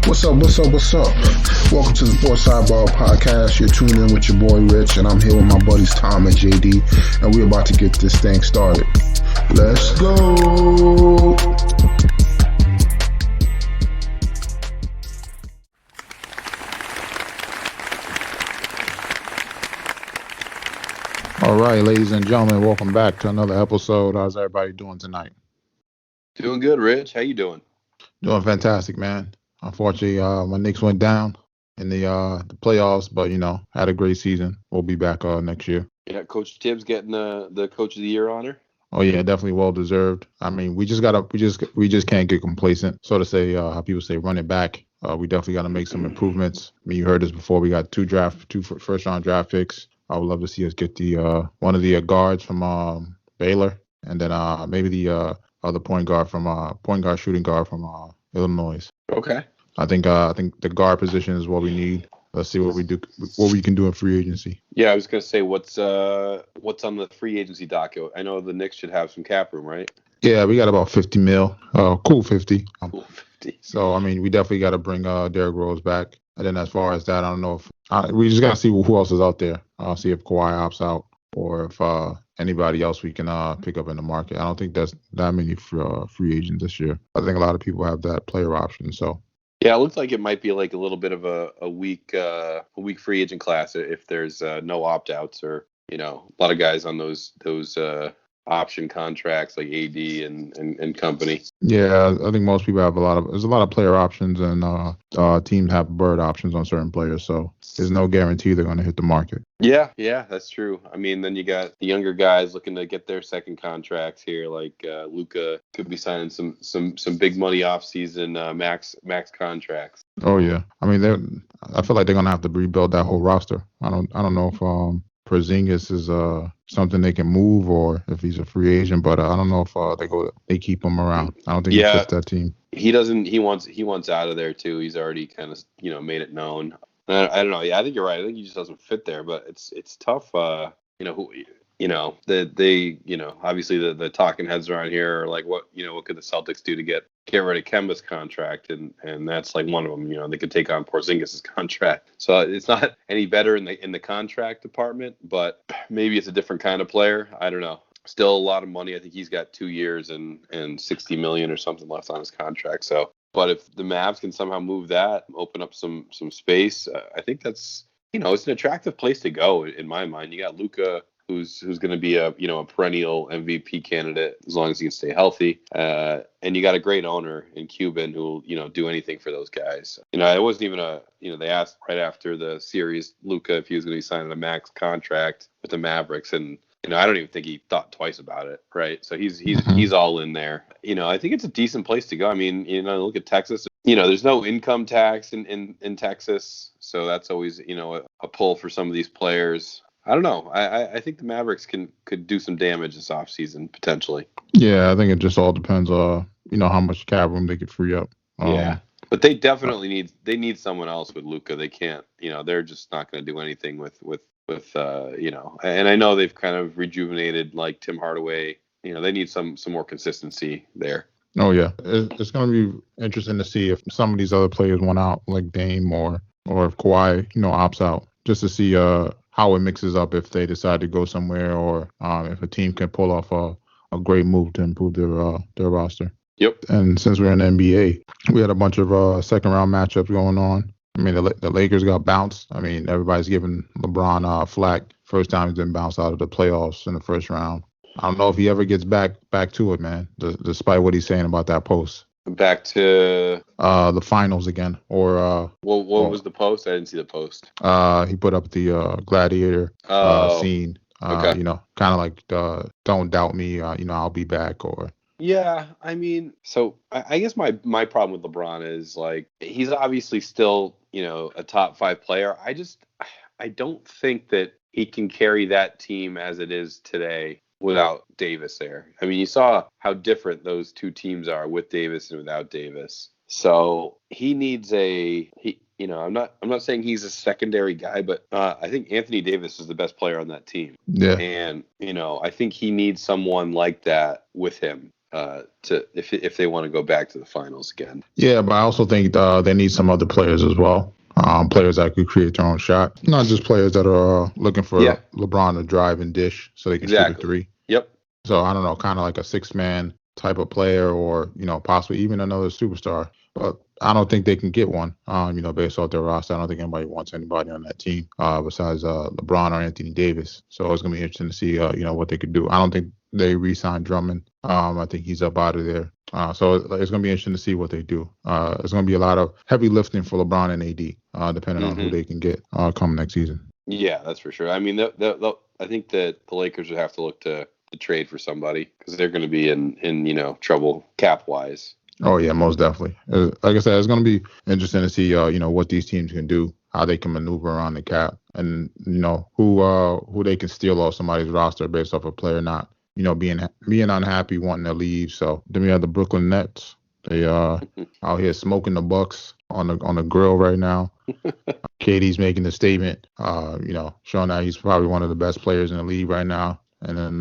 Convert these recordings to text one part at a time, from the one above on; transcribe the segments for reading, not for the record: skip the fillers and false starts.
What's up? What's up? What's up? Welcome to the Sports Sidebar Podcast. You're tuning in with your boy Rich, and I'm here with my buddies Tom and JD, and we're about to get this thing started. Let's go. All right, ladies and gentlemen, welcome back to another episode. How's everybody doing tonight? Doing good, Rich. How you doing? Doing fantastic, man. Unfortunately, my Knicks went down in the playoffs, but had a great season. We'll be back next year. Yeah, Coach Tibbs getting the Coach of the Year honor. Oh yeah, definitely well deserved. I mean, we just can't get complacent, so to say. How people say, run it back. We definitely got to make some improvements. I mean, you heard this before. We got two first round draft picks. I would love to see us get the one of the guards from Baylor, and then maybe the other shooting guard from Illinois. Okay. I think the guard position is what we need. Let's see what we can do in free agency. Yeah, I was gonna say what's on the free agency docket. I know the Knicks should have some cap room, right? Yeah, we got about 50 mil. Cool 50. Cool 50. So I mean, we definitely got to bring Derrick Rose back. And then as far as that, I don't know if we just got to see who else is out there. See if Kawhi opts out or if anybody else we can pick up in the market. I don't think there's that many free agents this year. I think a lot of people have that player option. So. Yeah, it looks like it might be like a little bit of a weak free agent class if there's no opt outs or a lot of guys on those option contracts like AD and company. Yeah, I think most people have there's a lot of player options, and teams have bird options on certain players, so there's no guarantee they're going to hit the market. Yeah, that's true. I mean, then you got the younger guys looking to get their second contracts here, like Luka could be signing some big money off season max contracts. Oh yeah, I mean, I feel like they're going to have to rebuild that whole roster. I don't know if Porzingis is something they can move or if he's a free agent, but I don't know if they keep him around. I don't think he fits that team. He doesn't. He wants out of there too. He's already kind of made it known. I don't know. Yeah, I think you're right. I think he just doesn't fit there. But it's tough. Obviously the talking heads around here are like, what could the Celtics do to get rid of Kemba's contract, and that's like one of them. They could take on Porzingis' contract. So it's not any better in the contract department, but maybe it's a different kind of player. I don't know. Still a lot of money. I think he's got 2 years and $60 million or something left on his contract. So, but if the Mavs can somehow move that, open up some space, I think that's it's an attractive place to go in my mind. You got Luka, who's going to be a perennial MVP candidate as long as he can stay healthy, and you got a great owner in Cuban who will do anything for those guys. It wasn't even they asked right after the series Luka if he was going to be signing a max contract with the Mavericks, and I don't even think he thought twice about it, right? So he's all in there. I think it's a decent place to go. I mean, look at Texas. There's no income tax in Texas, so that's always a pull for some of these players. I don't know. I think the Mavericks could do some damage this offseason potentially. Yeah, I think it just all depends on how much cap room they could free up. Yeah, but they definitely need someone else with Luka. They can't. They're just not going to do anything with. And I know they've kind of rejuvenated like Tim Hardaway. They need some more consistency there. Oh yeah, it's going to be interesting to see if some of these other players want out, like Dame or if Kawhi, opts out, just to see how it mixes up if they decide to go somewhere or if a team can pull off a great move to improve their roster. Yep. And since we're in the NBA, we had a bunch of second round matchups going on. I mean, the Lakers got bounced. I mean, everybody's giving LeBron flack. First time he's been bounced out of the playoffs in the first round. I don't know if he ever gets back to it, man, despite what he's saying about that post. Back to the finals again, or what was the post? I didn't see the post. He put up the gladiator scene. Okay. Kind of like don't doubt me. I'll be back. Or yeah, I mean, so I guess my problem with LeBron is like he's obviously still a top 5 player. I don't think that he can carry that team as it is today without Davis there. I mean, you saw how different those two teams are with Davis and without Davis. So he needs I'm not saying he's a secondary guy, but I think Anthony Davis is the best player on that team. Yeah. And, I think he needs someone like that with him. to if they want to go back to the finals again. Yeah, but I also think they need some other players as well. Players that could create their own shot, not just players that are looking Yeah, for LeBron to drive and dish so they can shoot a exactly. three. Yep. So I don't know, kind of like a six-man type of player, or possibly even another superstar. But I don't think they can get one. Based off their roster, I don't think anybody wants anybody on that team besides LeBron or Anthony Davis. So it's gonna be interesting to see what they could do. I don't think they re-signed Drummond. I think he's up out of there. So it's gonna be interesting to see what they do. It's gonna be a lot of heavy lifting for LeBron and AD, depending on who they can get come next season. Yeah, that's for sure. I mean, I think that the Lakers would have to look to trade for somebody because they're going to be in trouble cap wise. Oh yeah, most definitely. Like I said, it's going to be interesting to see what these teams can do, how they can maneuver around the cap, and who they can steal off somebody's roster based off a player not being unhappy, wanting to leave. So then we have the Brooklyn Nets. They out here smoking the Bucks on the grill right now. KD's making the statement, showing that he's probably one of the best players in the league right now. And then,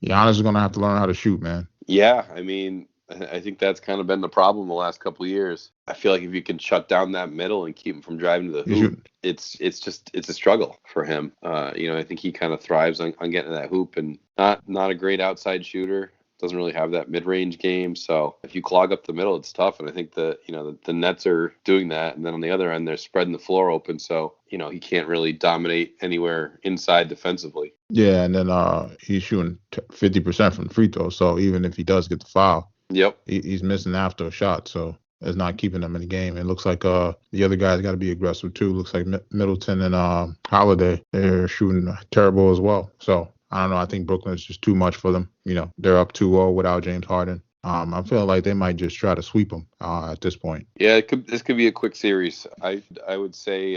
Giannis is going to have to learn how to shoot, man. Yeah, I mean, I think that's kind of been the problem the last couple of years. I feel like if you can shut down that middle and keep him from driving to the hoop, it's a struggle for him. I think he kind of thrives on getting to that hoop, and not a great outside shooter. Doesn't really have that mid-range game. So if you clog up the middle, it's tough. And I think the Nets are doing that. And then on the other end, they're spreading the floor open. So, he can't really dominate anywhere inside defensively. Yeah. And then he's shooting 50% from free throws. So even if he does get the foul, yep, he's missing after a shot. So it's not keeping them in the game. It looks like the other guys got to be aggressive too. Looks like Middleton and Holiday, they're shooting terrible as well. So I don't know. I think Brooklyn is just too much for them. They're up 2-0 without James Harden. I'm feeling like they might just try to sweep them at this point. Yeah, this could be a quick series. I would say,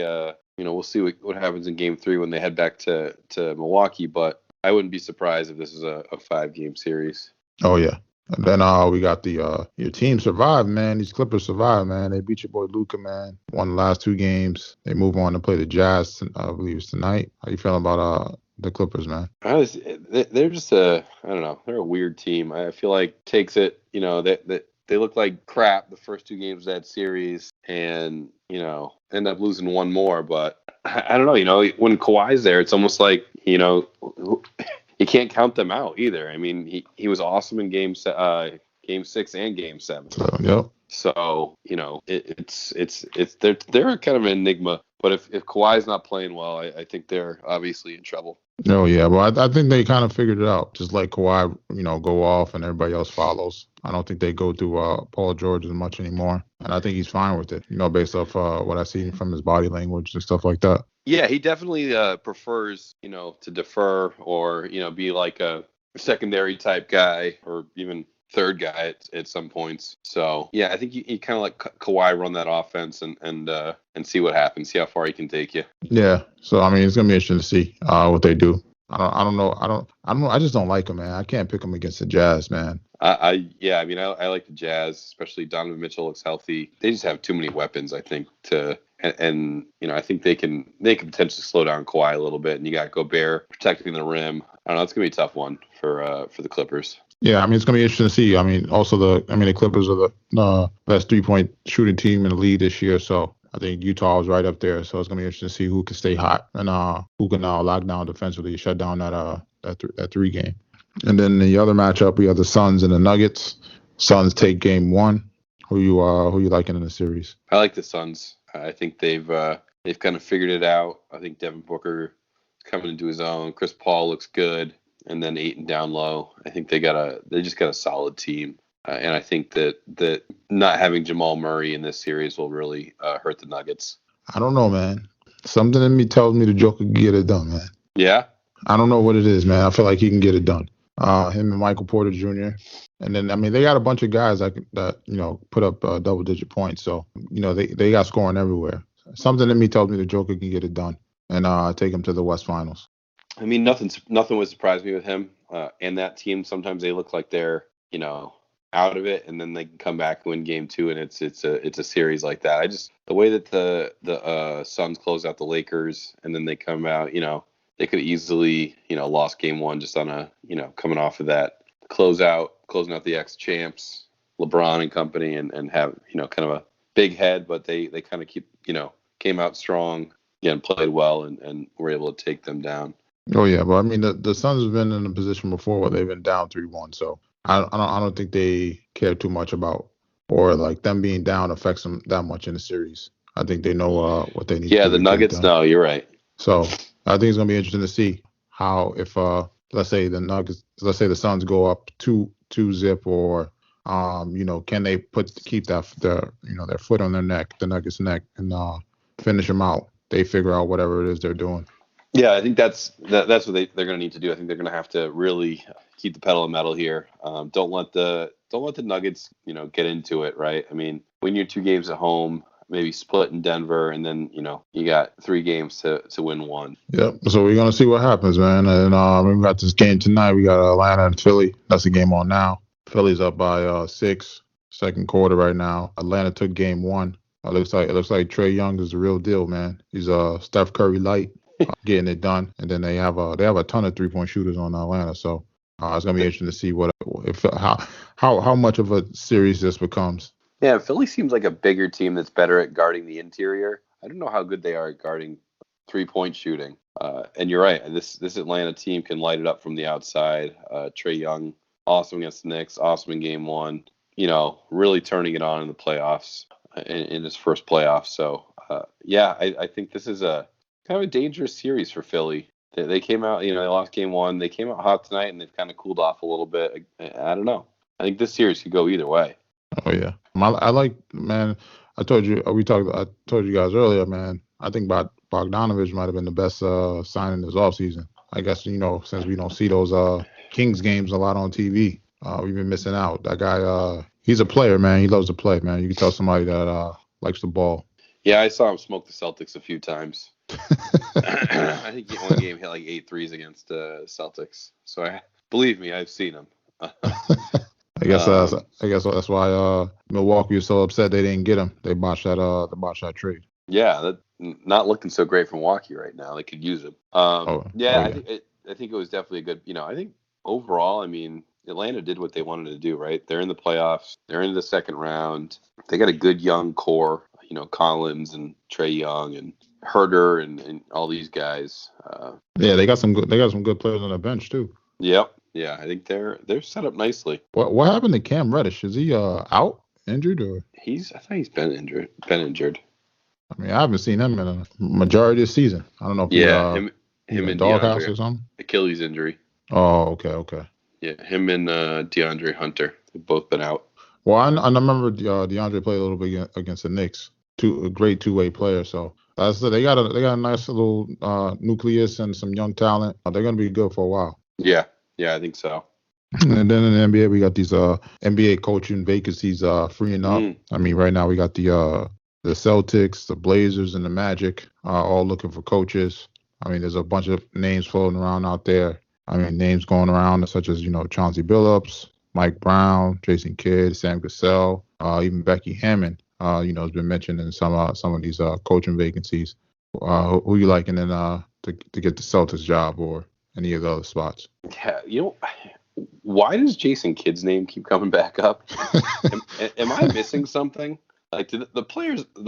we'll see what happens in Game 3 when they head back to Milwaukee. But I wouldn't be surprised if this is a 5-game series. Oh yeah. And then we got your team survived, man. These Clippers survived, man. They beat your boy Luka, man. Won the last 2 games. They move on to play the Jazz, I believe it's tonight. How you feeling about the Clippers, man? They're just I don't know. They're a weird team. I feel like takes it, they look like crap the first 2 games of that series and, end up losing one more. But I don't know, when Kawhi's there, it's almost like, you can't count them out either. I mean, he was awesome in Game 6 and Game 7. Yep. So, they're kind of an enigma. But if Kawhi's not playing well, I think they're obviously in trouble. Oh yeah, well I think they kind of figured it out. Just let Kawhi, go off and everybody else follows. I don't think they go through Paul George as much anymore, and I think he's fine with it. Based off what I see from his body language and stuff like that. Yeah, he definitely prefers, to defer or be like a secondary type guy or even third guy at some points. So yeah, I think you kind of like Kawhi run that offense and see what happens, see how far he can take you. Yeah. So I mean, it's gonna be interesting to see what they do. I don't know. I just don't like them, man. I can't pick them against the Jazz, man. I like the Jazz, especially Donovan Mitchell looks healthy. They just have too many weapons, I think, and I think they can potentially slow down Kawhi a little bit. And you got Gobert protecting the rim. I don't know. It's gonna be a tough one for the Clippers. Yeah, I mean, it's going to be interesting to see. I mean, also the Clippers are the best 3-point shooting team in the league this year. So I think Utah is right up there. So it's going to be interesting to see who can stay hot and who can lock down defensively, shut down that 3 game. And then the other matchup, we have the Suns and the Nuggets. Suns take Game 1. Who you liking in the series? I like the Suns. I think they've kind of figured it out. I think Devin Booker is coming into his own. Chris Paul looks good. And then Ayton down low. I think they just got a solid team. And I think that not having Jamal Murray in this series will really hurt the Nuggets. I don't know, man. Something in me tells me the Joker can get it done, man. Yeah? I don't know what it is, man. I feel like he can get it done. Him and Michael Porter Jr. And then, I mean, they got a bunch of guys that put up double-digit points. So, they got scoring everywhere. Something in me tells me the Joker can get it done and take him to the West Finals. I mean, nothing would surprise me with him and that team. Sometimes they look like they're, out of it, and then they can come back and win Game 2, and it's a series like that. The way that the Suns close out the Lakers, and then they come out, they could easily, lost Game 1 just on a, coming off of that closeout closing out the ex-champs, LeBron and company, and have, kind of a big head, but they kind of came out strong, again, played well, and were able to take them down. Oh yeah, but I mean the Suns have been in a position before where they've been down 3-1, so I don't think they care too much about, or like them being down affects them that much in the series. I think they know what they need to Yeah, do the to get it Nuggets. done. No, you're right. So I think it's gonna be interesting to see how, if let's say the Suns go up two zip, or can they keep their foot on their neck, the Nuggets neck, and finish them out. They figure out whatever it is they're doing. Yeah, I think that's what they're going to need to do. I think they're going to have to really keep the pedal of metal here. Don't let the Nuggets, get into it, right? I mean, win your 2 games at home, maybe split in Denver, and then you got 3 games to win 1. Yep. So we're gonna see what happens, man. And we got this game tonight. We got Atlanta and Philly. That's the game on now. Philly's up by 6, second quarter right now. Atlanta took game 1. It looks like Trae Young is the real deal, man. He's Steph Curry light. Getting it done, and then they have a ton of 3-point shooters on Atlanta, so it's gonna be interesting to see how much of a series this becomes. Yeah, Philly seems like a bigger team that's better at guarding the interior. I don't know how good they are at guarding 3-point shooting. And you're right, this Atlanta team can light it up from the outside. Trae Young, awesome against the Knicks, awesome in game 1. Really turning it on in the playoffs, in his first playoff. So I think this is a kind of a dangerous series for Philly. They came out, they lost game 1. They came out hot tonight, and they've kind of cooled off a little bit. I don't know. I think this series could go either way. Oh yeah, I like, man. I told you guys earlier, man. I think Bogdanovich might have been the best signing this offseason. I guess since we don't see those Kings games a lot on TV, we've been missing out. That guy, he's a player, man. He loves to play, man. You can tell somebody that likes the ball. Yeah, I saw him smoke the Celtics a few times. I think one game hit like 8 threes against Celtics. So believe me, I've seen him. I guess that's why Milwaukee was so upset they didn't get him. They botched that trade. Yeah, that not looking so great for Milwaukee right now. They could use him. I think it was definitely a good. I think overall, I mean, Atlanta did what they wanted to do. Right, they're in the playoffs. They're into the second round. They got a good young core. Collins and Trae Young and Herder and all these guys. They got some good players on the bench too. Yep. Yeah, I think they're set up nicely. What happened to Cam Reddish? Is he out, injured, or? I thought he's been injured. I mean, I haven't seen him in a majority of the season. I don't know if him and doghouse or something. Achilles injury. Oh, okay. Yeah, him and DeAndre Hunter have both been out. Well, I remember DeAndre played a little bit against the Knicks. A great two-way player. So they got a nice little nucleus and some young talent. They're gonna be good for a while. Yeah, I think so. And then in the NBA, we got these NBA coaching vacancies freeing up. I mean, right now we got the Celtics, the Blazers, and the Magic all looking for coaches. I mean, there's a bunch of names floating around out there. I mean, names going around such as Chauncey Billups, Mike Brown, Jason Kidd, Sam Cassell, even Becky Hammond. Has been mentioned in some of these coaching vacancies. Who you liking in to get the Celtics job or any of the other spots? Yeah, why does Jason Kidd's name keep coming back up? Am I missing something? Like the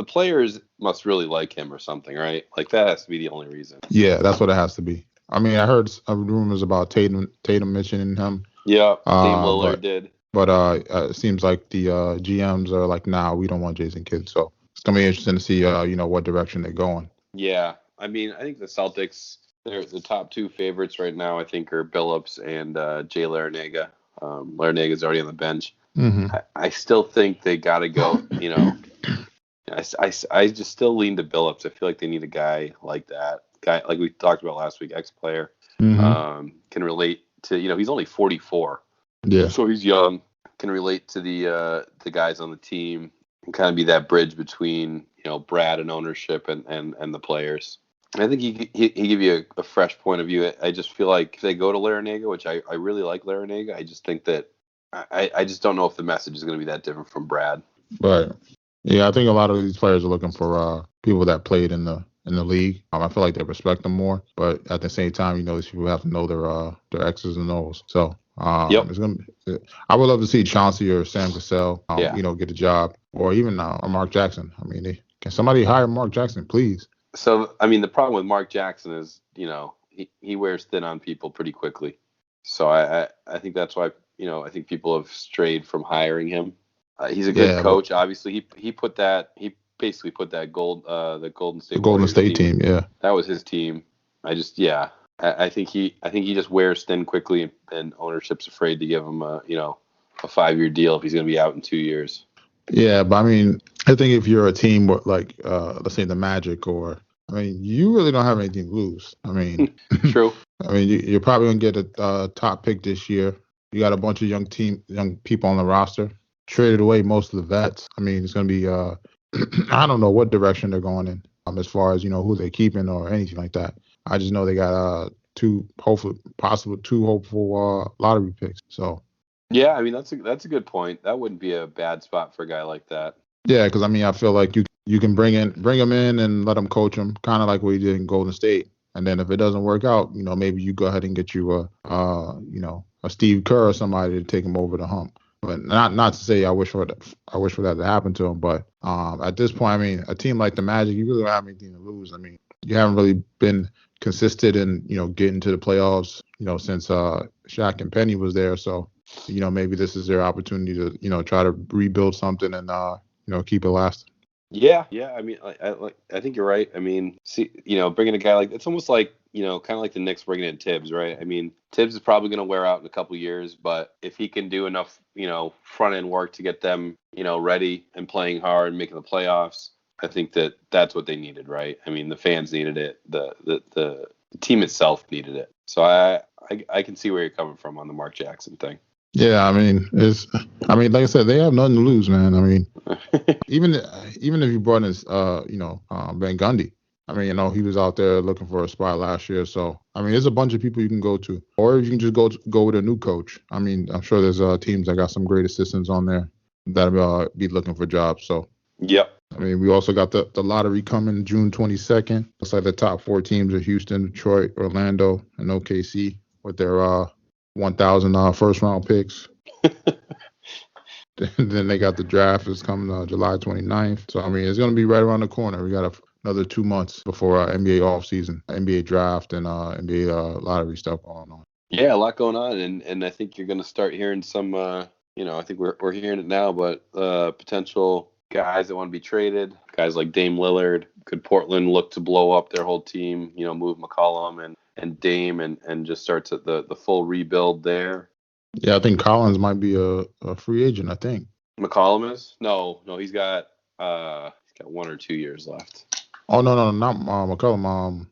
players must really like him or something, right? Like that has to be the only reason. Yeah, that's what it has to be. I mean, I heard rumors about Tatum mentioning him. Yeah, Dame Lillard did. But it seems like the GMs are like, nah, we don't want Jason Kidd. So it's gonna be interesting to see, what direction they're going. Yeah, I mean, I think the Celtics, they're the top 2 favorites right now. I think are Billups and Jay Larranaga. Larranaga's already on the bench. Mm-hmm. I still think they got to go. I just still lean to Billups. I feel like they need a guy like that. Guy like we talked about last week, ex-player, can relate to. He's only 44. Yeah. So he's young, can relate to the guys on the team, and kind of be that bridge between Brad and ownership and the players. And I think he give you a fresh point of view. I just feel like if they go to Larranaga, which I really like Larranaga, I just think that I just don't know if the message is going to be that different from Brad. Right. Yeah, I think a lot of these players are looking for people that played in the league. I feel like they respect them more, but at the same time, these people have to know their X's and O's. So Yep. It's gonna. I would love to see Chauncey or Sam Cassell, Yeah. get a job, or even Mark Jackson. I mean, can somebody hire Mark Jackson, please? So I mean, the problem with Mark Jackson is, he wears thin on people pretty quickly. So I think that's why, I think people have strayed from hiring him. He's a good Yeah, but coach. Obviously, he basically put the Golden the State Golden Warriors State team. team, yeah. That was his team. I think he just wears thin quickly, and ownership's afraid to give him a 5-year deal if he's going to be out in 2 years. Yeah, but I mean, I think if you're a team like, let's say the Magic, or I mean, you really don't have anything to lose. I mean, True. I mean, you're probably gonna get a top pick this year. You got a bunch of young people on the roster. Traded away most of the vets. I mean, it's gonna be I don't know what direction they're going in, as far as who they're keeping or anything like that. I just know they got two hopeful lottery picks. So Yeah, I mean that's a good point. That wouldn't be a bad spot for a guy like that. yeah, because I mean, I feel like you can bring him in and let him coach him, kind of like what he did in Golden State. And then if it doesn't work out, maybe you go ahead and get you a Steve Kerr or somebody to take him over the hump. But not to say I wish for that to happen to him. But at this point, I mean, a team like the Magic, you really don't have anything to lose. I mean, you haven't really been consistent in getting to the playoffs, since Shaq and Penny was there. So maybe this is their opportunity to try to rebuild something and keep it lasting. Yeah. I mean, I think you're right. I mean, see, bringing a guy like it's almost like kind of like the Knicks bringing in Tibbs, right? I mean, Tibbs is probably going to wear out in a couple years, but if he can do enough, front end work to get them, ready and playing hard and making the playoffs, I think that's what they needed, right? I mean, the fans needed it, the team itself needed it. So I can see where you're coming from on the Mark Jackson thing. Yeah, I mean, like I said, they have nothing to lose, man. I mean, even if you brought in, Van Gundy. I mean, he was out there looking for a spot last year. So, I mean, there's a bunch of people you can go to, or you can just go with a new coach. I mean, I'm sure there's teams that got some great assistants on there that be looking for jobs. So, Yep. I mean, we also got the lottery coming June 22nd. Looks like the top four teams are Houston, Detroit, Orlando, and OKC with their 1,000 first round picks. Then they got the draft is coming July 29th. So I mean, it's gonna be right around the corner. We got another 2 months before NBA offseason, NBA draft, and NBA lottery stuff going on. Yeah, a lot going on, and I think you're going to start hearing some. I think we're hearing it now, but potential guys that want to be traded, guys like Dame Lillard. Could Portland look to blow up their whole team? Move McCollum and Dame and just start the full rebuild there. Yeah, I think Collins might be a free agent. I think McCollum is no, he's got 1 or 2 years left. Oh no, not McCollum.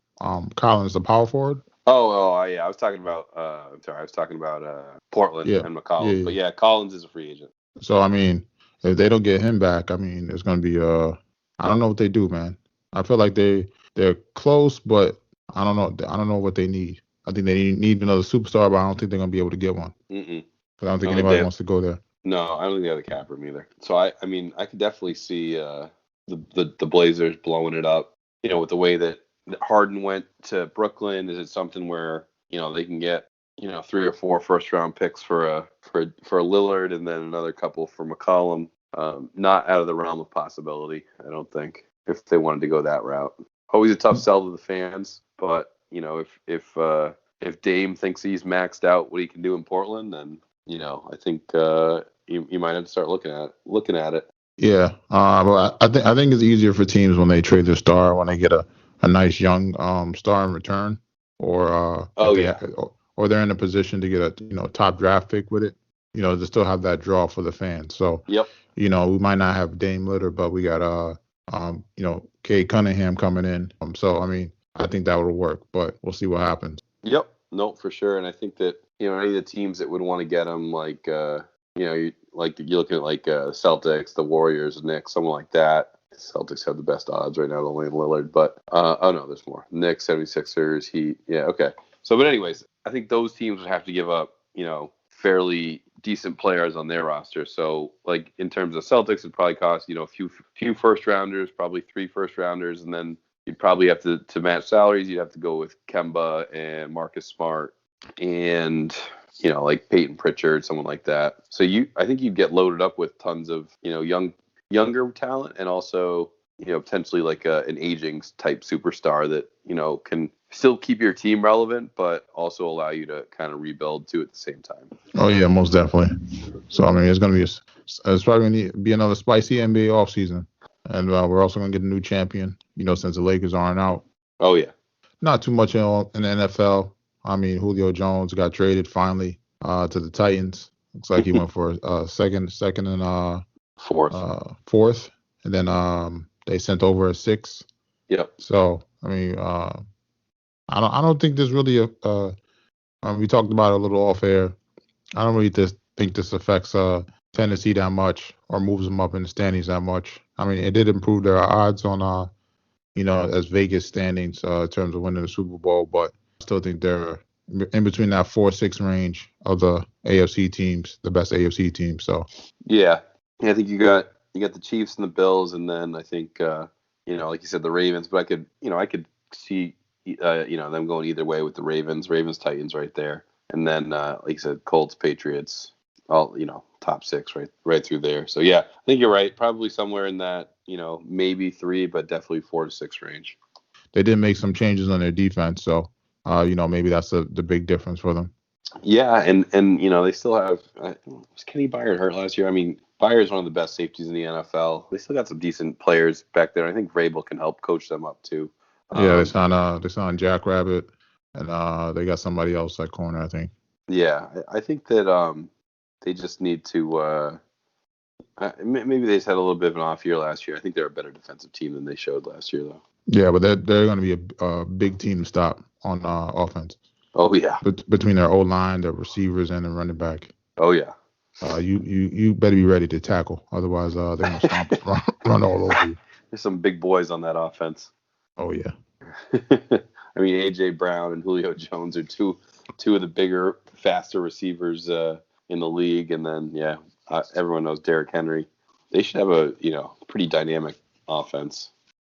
Collins, the power forward. Yeah, I was talking about. I'm sorry, I was talking about Portland Yeah, and yeah, McCollum. yeah. But yeah, Collins is a free agent. So I mean, if they don't get him back, I mean, it's gonna be I don't know what they do, man. I feel like they're close, but I don't know. I don't know what they need. I think they need another superstar, but I don't think they're gonna be able to get one. Mm-mm. Because I don't think I don't think anybody wants to go there. No, I don't think they have the cap room either. So I mean, I could definitely see the Blazers blowing it up. With the way that Harden went to Brooklyn, is it something where they can get 3 or 4 first round picks for a Lillard and then another couple for McCollum? Not out of the realm of possibility, I don't think, if they wanted to go that route. Always a tough sell to the fans, but if Dame thinks he's maxed out what he can do in Portland, then I think you might have to start looking at it. Yeah, but I think it's easier for teams when they trade their star when they get a nice young star in return, or Oh yeah. or they're in a position to get a top draft pick with it. To still have that draw for the fans. So Yep. we might not have Dame Lillard, but we got Cade Cunningham coming in. So I mean, I think that would work, but we'll see what happens. Yep. No, for sure. And I think that any of the teams that would want to get him, like you're looking at like Celtics, the Warriors, Knicks, someone like that. Celtics have the best odds right now to land Lillard, but no, there's more. Knicks, 76ers, Heat. Yeah, okay. So, but anyways, I think those teams would have to give up, fairly decent players on their roster. So, like in terms of Celtics, it'd probably cost a few first rounders, probably 3 first rounders, and then you'd probably have to match salaries. You'd have to go with Kemba and Marcus Smart and like Peyton Pritchard, someone like that. So I think you get loaded up with tons of, younger talent, and also, potentially like an aging type superstar that, can still keep your team relevant, but also allow you to kind of rebuild too at the same time. Oh yeah, most definitely. So I mean, it's gonna be it's probably gonna be another spicy NBA offseason, and we're also gonna get a new champion. Since the Lakers aren't out. Oh yeah. Not too much in the NFL. I mean, Julio Jones got traded finally to the Titans. Looks like he went for second and fourth, and then they sent over a sixth. Yep. So I mean, I don't think there's really we talked about it a little off air. I don't really think this affects Tennessee that much or moves them up in the standings that much. I mean, it did improve their odds on as Vegas standings in terms of winning the Super Bowl, but I still think they're in between that 4-6 range of the AFC teams, the best AFC teams. So yeah, I think you got the Chiefs and the Bills, and then I think like you said, the Ravens. But I could see them going either way with the Ravens, Titans right there, and then like you said, Colts, Patriots, all top 6 right through there. So yeah, I think you're right. Probably somewhere in that maybe 3, but definitely 4 to 6 range. They did make some changes on their defense, so maybe that's the big difference for them. Yeah, and they still have was Kenny Byard hurt last year? I mean, Byard is one of the best safeties in the NFL. They still got some decent players back there. I think Vrabel can help coach them up too. Yeah, they signed Jack Rabbit, and they got somebody else at corner, I think. Yeah, I think that they just need to maybe they just had a little bit of an off year last year. I think they're a better defensive team than they showed last year, though. Yeah, but they're going to be a big team to stop on offense. Oh yeah, between their O-line, their receivers, and the running back. Oh yeah. You better be ready to tackle, otherwise they're gonna stomp, run all over you. There's some big boys on that offense. Oh yeah. I mean, AJ Brown and Julio Jones are two of the bigger, faster receivers in the league, and then everyone knows Derrick Henry. They should have a pretty dynamic offense.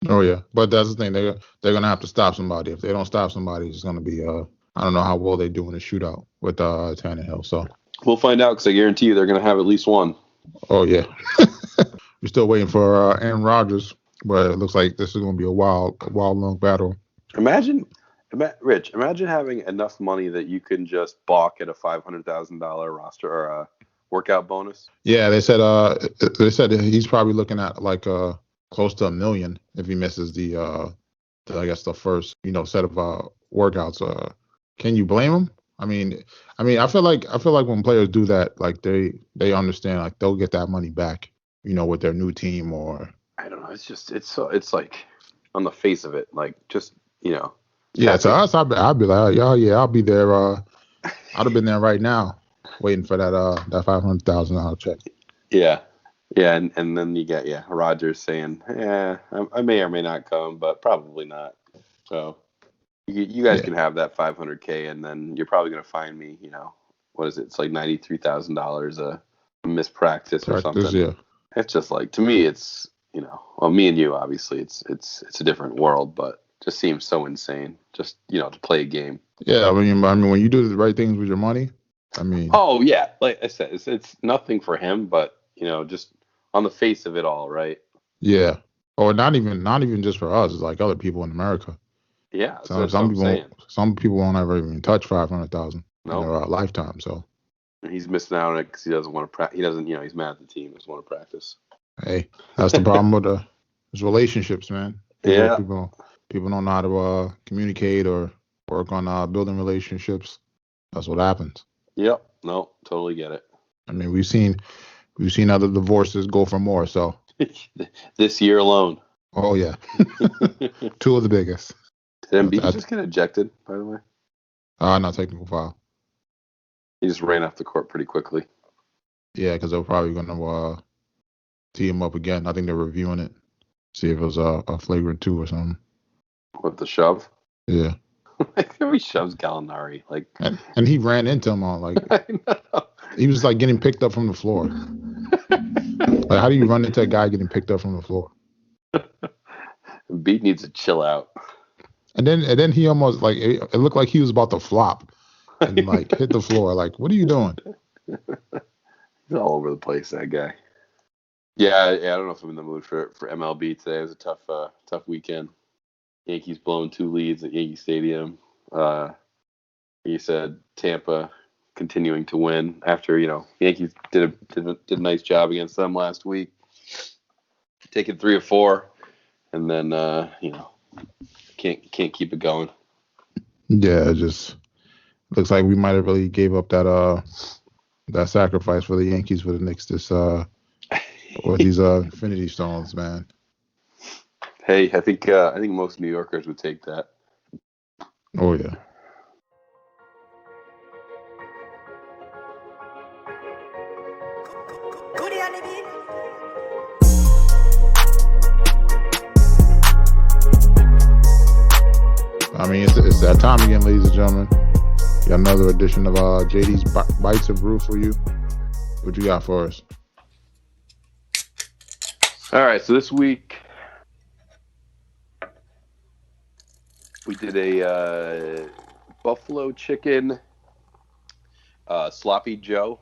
Oh yeah, but that's the thing, they're gonna have to stop somebody. If they don't stop somebody, it's gonna be I don't know how well they do in the shootout with Tannehill. So we'll find out, because I guarantee you they're gonna have at least one. Oh yeah. We're still waiting for Aaron Rodgers, but it looks like this is gonna be a wild long battle. Rich, imagine having enough money that you can just balk at a $500,000 roster or a workout bonus. Yeah, they said he's probably looking at like close to $1 million if he misses the the first set of workouts. Can you blame him? I mean, I feel like when players do that, like they understand, like they'll get that money back, with their new team, or I don't know. It's just it's like on the face of it, like just Yeah, to us, I'd be like, oh yeah, I'll be there. I'd have been there right now, waiting for that $500,000 check. Yeah, and then you get Rodgers saying, I may or may not come, but probably not. So you guys can have that $500K, and then you're probably gonna find me. What is it? It's like $93,000 a mispractice or something. Yeah. It's just like, to me, it's well, me and you, obviously, it's a different world, but just seems so insane just to play a game. Yeah, I mean when you do the right things with your money, I mean. Oh yeah, like I said, it's nothing for him, but just on the face of it all, right? Yeah, or not even just for us. It's like other people in America. Yeah, so some people won't ever even touch 500,000 in their lifetime. So he's missing out on it because he doesn't want to practice. He doesn't, he's mad at the team. Doesn't want to practice. Hey, that's the problem with his relationships, man. People don't know how to communicate or work on building relationships. That's what happens. Yep. No, totally get it. I mean, we've seen other divorces go for more. So this year alone. Oh yeah, 2 of the biggest. Did Embiid just get ejected, by the way? Not technical foul. He just ran off the court pretty quickly. Yeah, because they're probably going to tee him up again. I think they're reviewing it, see if it was a flagrant 2 or something. With the shove? Yeah. He shoves Gallinari, like, and he ran into him on, like, he was like getting picked up from the floor. Like, how do you run into a guy getting picked up from the floor? Embiid needs to chill out. And then he almost, like, it looked like he was about to flop. and like hit the floor. Like, what are you doing? He's all over the place, that guy. Yeah, I don't know if I'm in the mood for MLB today. It was a tough weekend. Yankees blowing 2 leads at Yankee Stadium. You said Tampa continuing to win after Yankees did a nice job against them last week, taking 3 of 4, and then can't keep it going. Yeah, it just looks like we might have really gave up that sacrifice for the Yankees for the Knicks or these Infinity Stones, man. Hey, I think most New Yorkers would take that. Oh yeah. I mean, it's that time again, ladies and gentlemen. Got another edition of JD's Bites of Brew for you. What you got for us? All right, so this week we did a buffalo chicken sloppy Joe.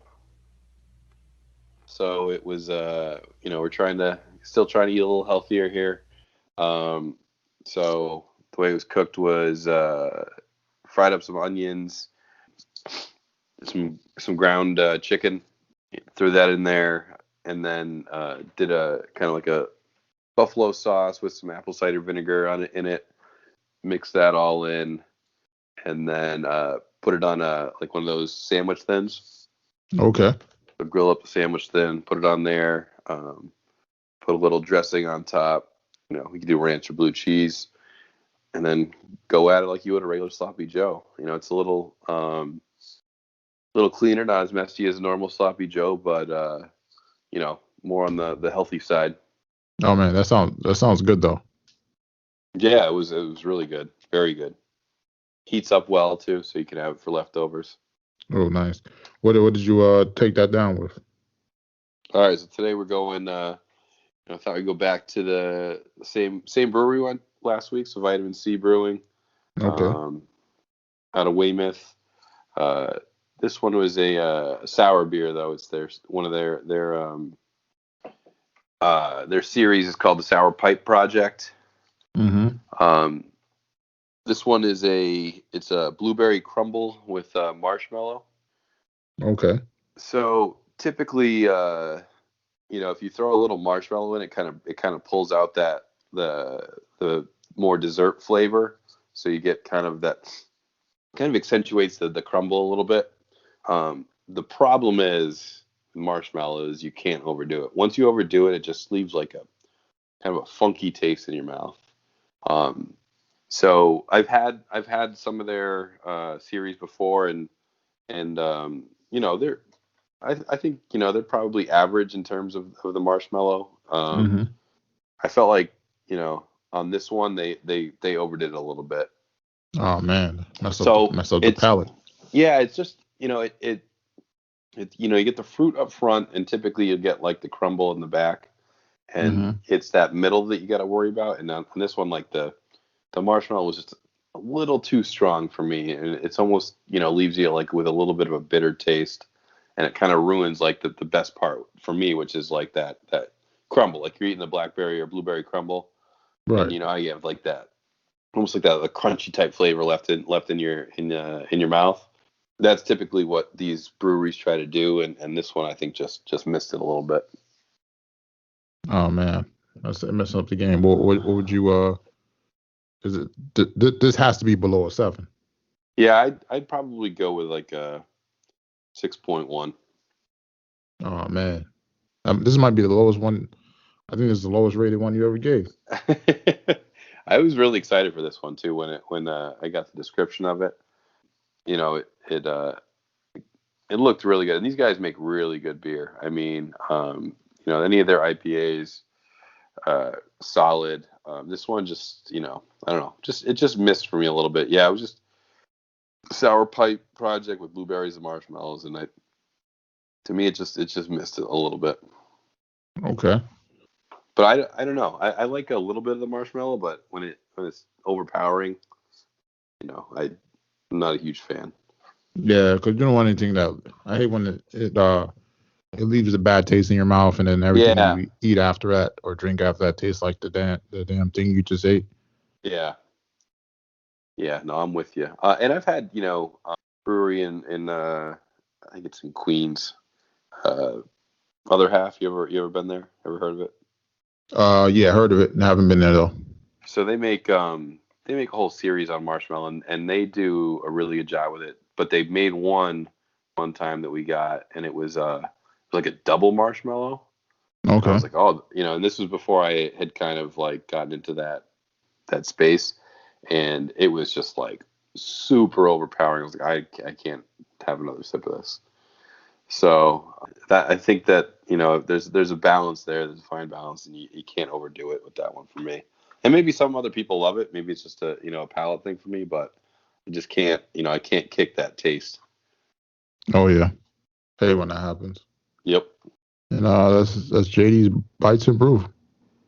So it was we're still trying to eat a little healthier here. So the way it was cooked was fried up some onions, some ground chicken, threw that in there, and then did a kind of like a buffalo sauce with some apple cider vinegar in it. Mix that all in, and then put it on like one of those sandwich thins. Okay. So grill up the sandwich thin, put it on there, put a little dressing on top. We could do ranch or blue cheese, and then go at it like you would a regular sloppy Joe. It's a little cleaner, not as messy as a normal sloppy Joe, but more on the healthy side. Oh man, that sounds good though. Yeah, it was really good, very good. Heats up well too, so you can have it for leftovers. Oh, nice. What did you take that down with? All right, so today we're going. I thought we'd go back to the same brewery we went last week, so Vitamin C Brewing, Okay. out of Weymouth. This one was a sour beer though. It's one of their series is called the Sour Pipe Project. Mm-hmm. This one is it's a blueberry crumble with marshmallow. Okay. So typically, if you throw a little marshmallow in, it kind of pulls out that the more dessert flavor. So you get kind of accentuates the crumble a little bit. The problem is marshmallows, you can't overdo it. Once you overdo it, it just leaves like a kind of a funky taste in your mouth. So I've had some of their series before, and they're I think they're probably average in terms of the marshmallow. Mm-hmm. I felt like on this one they overdid it a little bit. Oh man, mess up So the palate. yeah, it's just you get the fruit up front, and typically you get like the crumble in the back, and Mm-hmm. it's that middle that you got to worry about. And on this one, like the marshmallow was just a little too strong for me, and it's almost leaves you like with a little bit of a bitter taste, and it kind of ruins like the best part for me, which is like that crumble, like you're eating the blackberry or blueberry crumble, Right. and you have like that almost like that the crunchy type flavor left in your mouth. That's typically what these breweries try to do, and this one I think just missed it a little bit. Oh man, that's messing up the game. What would you Is it this has to be below a 7? Yeah, I'd probably go with like a 6.1. Oh man, this might be the lowest one. I think this is the lowest rated one you ever gave. I was really excited for this one too when I got the description of it. It looked really good, and these guys make really good beer. I mean, any of their IPAs, solid. This one just, I don't know, it just missed for me a little bit. Yeah, it was just sour pipe project with blueberries and marshmallows, and to me it just missed it a little bit. Okay. But I don't know. I like a little bit of the marshmallow, but when it's overpowering, I'm not a huge fan. Yeah, because you don't want anything that I hate when it leaves a bad taste in your mouth, and then everything Yeah, you eat after that or drink after that tastes like the damn thing you just ate. yeah, yeah. No, I'm with you. And I've had, brewery in I think it's in Queens. Uh, Other half. You ever been there? Ever heard of it? Yeah, heard of it. Haven't been there though. So they make a whole series on marshmallow, and they do a really good job with it. But they made one time that we got, and it was like a double marshmallow. And I Okay. was like, oh, and this was before I had kind of like gotten into that space, and it was just like super overpowering. I was like, I can't have another sip of this. So that I think that there's a balance there. There's a fine balance, and you can't overdo it with that one for me. And maybe some other people love it. Maybe it's just a palate thing for me, but I just can't. I can't kick that taste. Oh yeah. Hey, when that happens. Yep. And that's JD's bites and brew.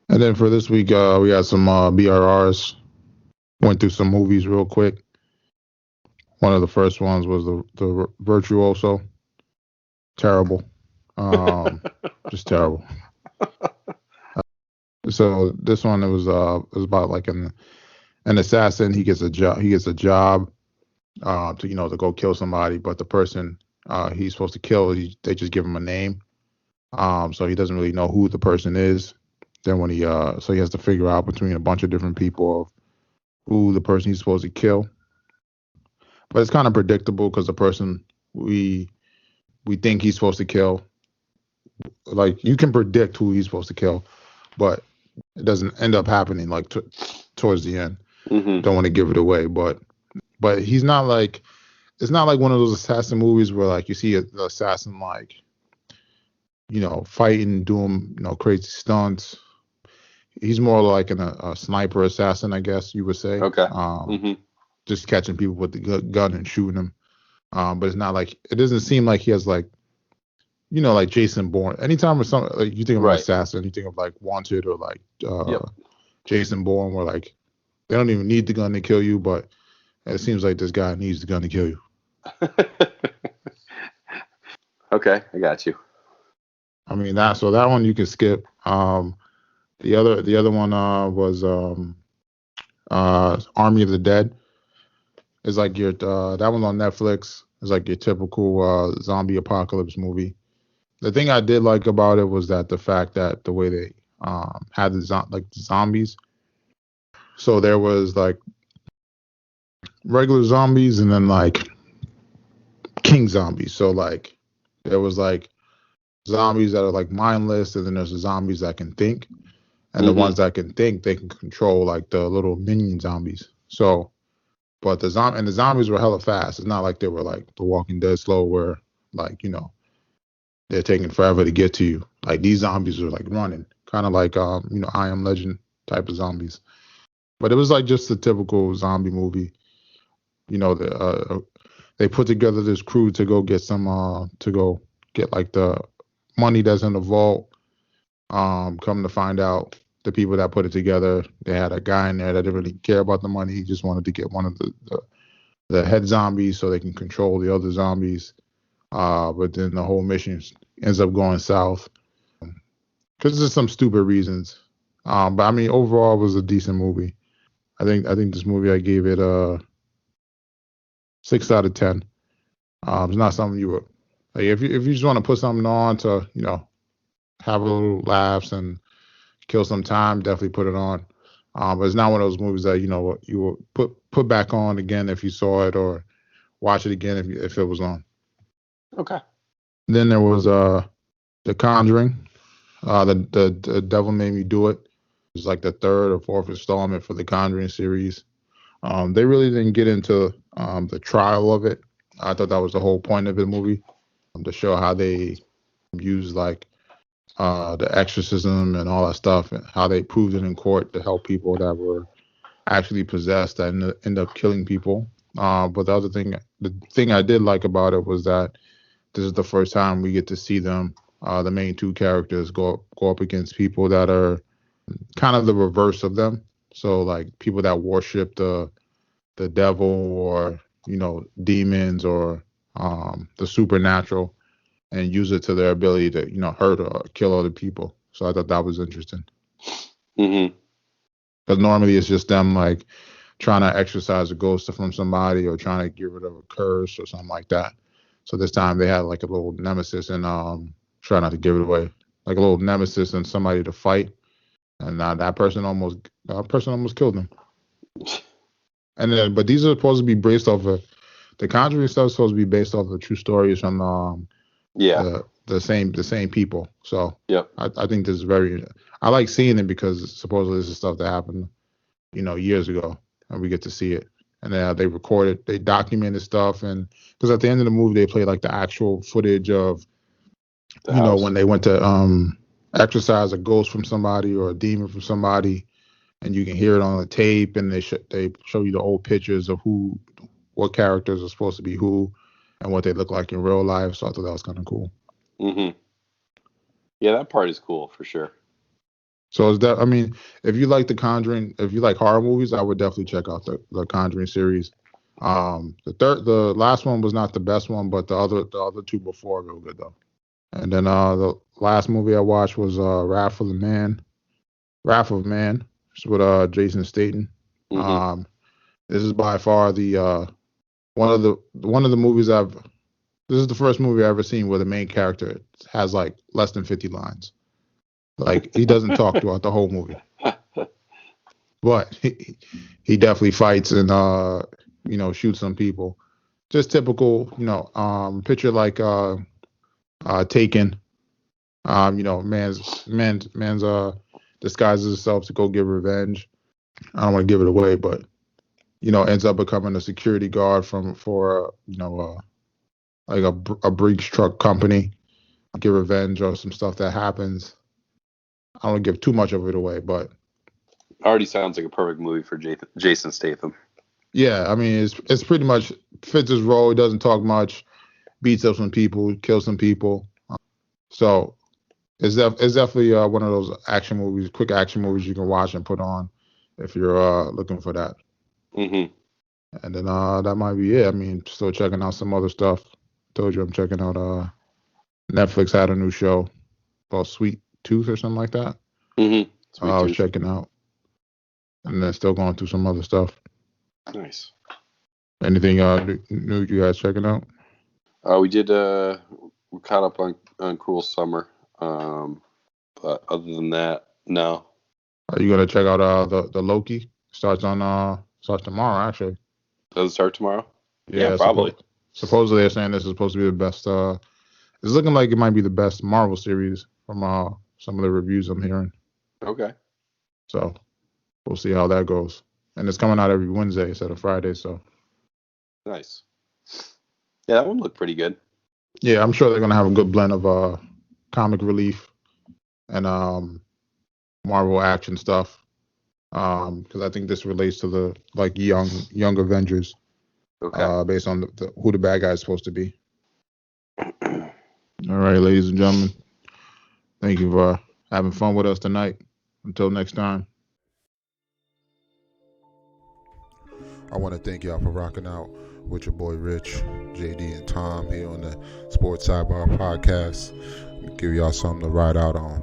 And then for this week, we had some BRRs. Went through some movies real quick. One of the first ones was the Virtuoso. Terrible. Um, just terrible. So this one it was about like an assassin. He gets a job. He gets a job to go kill somebody, but the person he's supposed to kill, they just give him a name. So he doesn't really know who the person is. Then when so he has to figure out between a bunch of different people of who the person he's supposed to kill. But it's kind of predictable because the person we we think he's supposed to kill, like you can predict who he's supposed to kill, but it doesn't end up happening like towards the end. Hmm. Don't want to give it away, but he's not like it's not like one of those assassin movies where like you see the assassin like fighting, doing crazy stunts. He's more like a sniper assassin, I guess you would say. Okay. Hmm. Just catching people with the gun and shooting them. But it's not like it doesn't seem like he has like like Jason Bourne. Anytime with some like you think of an Right. assassin, you think of like Wanted or like Yep. Jason Bourne, where like they don't even need the gun to kill you, but it seems like this guy needs the gun to kill you. Okay, I got you. I mean that one you can skip. The other one was Army of the Dead. It's like your that one's on Netflix. It's like your typical zombie apocalypse movie. The thing I did like about it was that the fact that the way they had like the zombies. So there was like regular zombies and then like king zombies. So like there was like zombies that are like mindless, and then there's the zombies that can think, and the Hmm. ones that can think they can control like the little minion zombies. So but the zombies were hella fast. It's not like they were like the Walking Dead slow where like they're taking forever to get to you. Like these zombies are like running, kind of like I Am Legend type of zombies. But it was like just a typical zombie movie. They put together this crew to go get some to go get like the money that's in the vault. Come to find out, the people that put it together, they had a guy in there that didn't really care about the money. He just wanted to get one of the head zombies so they can control the other zombies. But then the whole mission ends up going south because there's some stupid reasons. But I mean, overall, it was a decent movie. I think this movie I gave it a 6 out of 10. It's not something you would like if you just want to put something on to have a little laughs and kill some time. Definitely put it on. But it's not one of those movies that you will put back on again if you saw it or watch it again if it was on. Okay. Then there was The Conjuring. The Devil Made Me Do It. It's like the third or fourth installment for the Conjuring series. They really didn't get into the trial of it. I thought that was the whole point of the movie, to show how they use like the exorcism and all that stuff, and how they proved it in court to help people that were actually possessed and end up killing people. But the thing I did like about it was that this is the first time we get to see them, the main two characters, go up against people that are kind of the reverse of them. So like people that worship the devil or demons or the supernatural and use it to their ability to, hurt or kill other people. So I thought that was interesting. Mm-hmm. Because normally it's just them like trying to exorcise a ghost from somebody or trying to get rid of a curse or something like that. So this time they had like a little nemesis and try not to give it away, like a little nemesis and somebody to fight, and that person almost killed them. And then, but these are supposed to be based off of the Conjuring stuff. Is supposed to be based off of true stories from the same people. So yep. I think this is very. I like seeing it because supposedly this is stuff that happened, years ago, and we get to see it. And they record it, they documented stuff, and because at the end of the movie they play like the actual footage of, when they went to exorcise a ghost from somebody or a demon from somebody, and you can hear it on the tape, and they show you the old pictures of what characters are supposed to be who, and what they look like in real life. So I thought that was kind of cool. Mm-hmm. Yeah, that part is cool for sure. So if you like The Conjuring, if you like horror movies, I would definitely check out the Conjuring series. The last one was not the best one, but the other two before were real good though. And then the last movie I watched was Wrath of Man. It's with Jason Statham. Mm-hmm. This is by far the one of the movies this is the first movie I've ever seen where the main character has like less than 50 lines. Like he doesn't talk throughout the whole movie. But he definitely fights and shoots some people. Just typical, picture like Taken. Man's disguises himself to go get revenge. I don't want to give it away, but ends up becoming a security guard for like a breach truck company. Get revenge on some stuff that happens. I don't want to give too much of it away, but already sounds like a perfect movie for Jason Statham. Yeah, I mean it's pretty much fits his role. He doesn't talk much, beats up some people, kills some people. So it's definitely one of those quick action movies you can watch and put on if you're looking for that. Mm-hmm. And then that might be it. I mean, still checking out some other stuff. Told you I'm checking out Netflix had a new show called Sweet Tooth or something like that. Mm-hmm. I was checking out. And then still going through some other stuff. Nice. Anything new you guys checking out? We did. We caught up on Cruel Summer. But other than that, no. Are you gonna check out the Loki? Starts tomorrow actually. Does it start tomorrow? Yeah, probably. Supposedly they're saying this is supposed to be the best. It's looking like it might be the best Marvel series from some of the reviews I'm hearing. Okay. So we'll see how that goes. And it's coming out every Wednesday instead of Friday. So nice. Yeah, that one looked pretty good. Yeah, I'm sure they're gonna have a good blend of comic relief and Marvel action stuff. Because I think this relates to the like young Avengers. Okay. Based on who the bad guy is supposed to be. All right, ladies and gentlemen. Thank you for having fun with us tonight. Until next time. I want to thank y'all for rocking out with your boy Rich, JD, and Tom here on the Sports Sidebar Podcast. Give y'all something to ride out on.